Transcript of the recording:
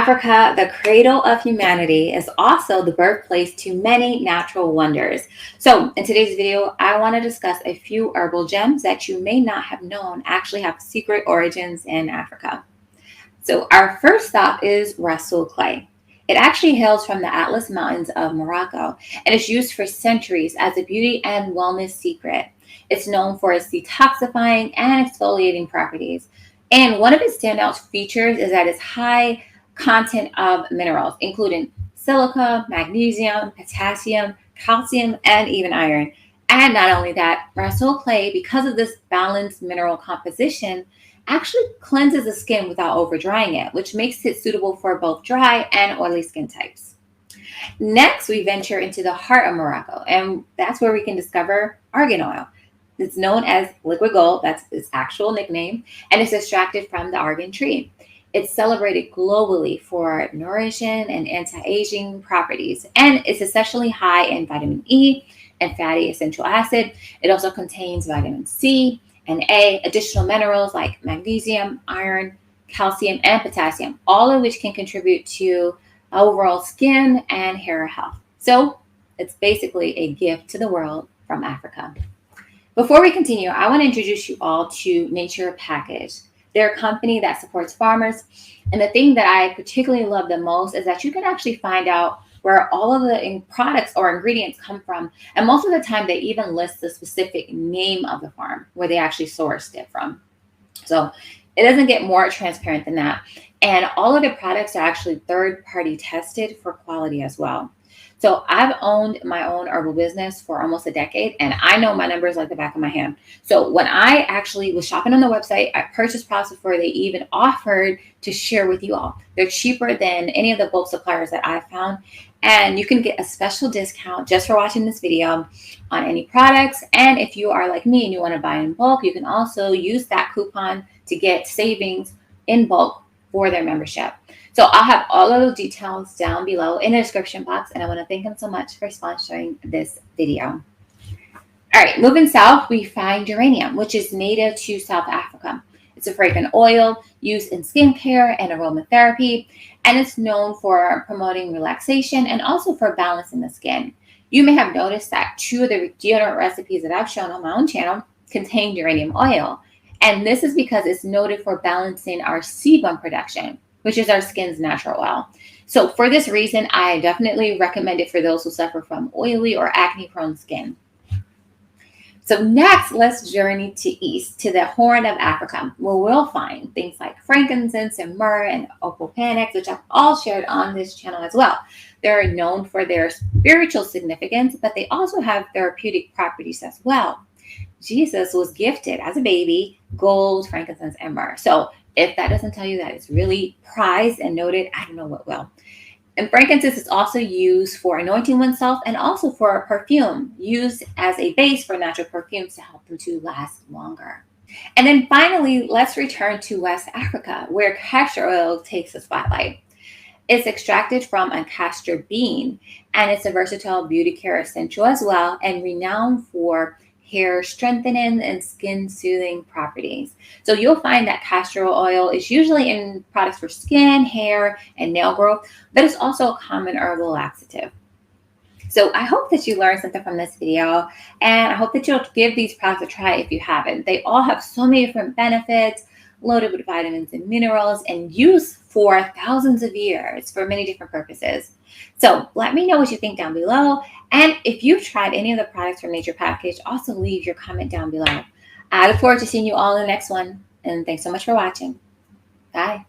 Africa, the cradle of humanity, is also the birthplace to many natural wonders. So, in today's video, I want to discuss a few herbal gems that you may not have known actually have secret origins in Africa. So, our first stop is Rasul clay. It actually hails from the Atlas Mountains of Morocco and is used for centuries as a beauty and wellness secret. It's known for its detoxifying and exfoliating properties. And one of its standout features is that its high content of minerals, including silica, magnesium, potassium, calcium, and even iron. And not only that, Rasul clay, because of this balanced mineral composition, actually cleanses the skin without over drying it, which makes it suitable for both dry and oily skin types. Next, we venture into the heart of Morocco, and that's where we can discover argan oil. It's known as liquid gold, that's its actual nickname, and it's extracted from the argan tree. It's celebrated globally for nourishing and anti-aging properties, and it's essentially high in vitamin E and fatty essential acid. It also contains vitamin C and A, additional minerals like magnesium, iron, calcium, and potassium, all of which can contribute to overall skin and hair health. So it's basically a gift to the world from Africa. Before we continue, I want to introduce you all to Nature Package. They're a company that supports farmers. And the thing that I particularly love the most is that you can actually find out where all of the products or ingredients come from. And most of the time, they even list the specific name of the farm where they actually sourced it from. So it doesn't get more transparent than that. And all of the products are actually third-party tested for quality as well. So I've owned my own herbal business for almost a decade, and I know my numbers like the back of my hand. So when I actually was shopping on the website, I purchased products before they even offered to share with you all. They're cheaper than any of the bulk suppliers that I've found, and you can get a special discount just for watching this video on any products. And if you are like me and you want to buy in bulk, you can also use that coupon to get savings in bulk for their membership. So I'll have all of those details down below in the description box, and I want to thank them so much for sponsoring this video. All right, moving south, we find geranium, which is native to South Africa. It's a fragrant oil used in skincare and aromatherapy, and it's known for promoting relaxation and also for balancing the skin. You may have noticed that 2 of the deodorant recipes that I've shown on my own channel contain geranium oil, and this is because it's noted for balancing our sebum production, which is our skin's natural oil. So for this reason, I definitely recommend it for those who suffer from oily or acne-prone skin. So next, let's journey to east, to the Horn of Africa, where we'll find things like frankincense and myrrh and opopanax, which I've all shared on this channel as well. They're known for their spiritual significance, but they also have therapeutic properties as well. Jesus was gifted as a baby gold, frankincense, and myrrh. So if that doesn't tell you that it's really prized and noted, I don't know what will. And frankincense is also used for anointing oneself and also for a perfume, used as a base for natural perfumes to help them to last longer. And then finally, let's return to West Africa, where castor oil takes the spotlight. It's extracted from a castor bean, and it's a versatile beauty care essential as well, and renowned for hair strengthening and skin soothing properties. So you'll find that castor oil is usually in products for skin, hair, and nail growth, but it's also a common herbal laxative. So I hope that you learned something from this video, and I hope that you'll give these products a try if you haven't. They all have so many different benefits, loaded with vitamins and minerals, and used for thousands of years for many different purposes. So let me know what you think down below. And if you've tried any of the products from Nature Package, also leave your comment down below. I look forward to seeing you all in the next one. And thanks so much for watching. Bye.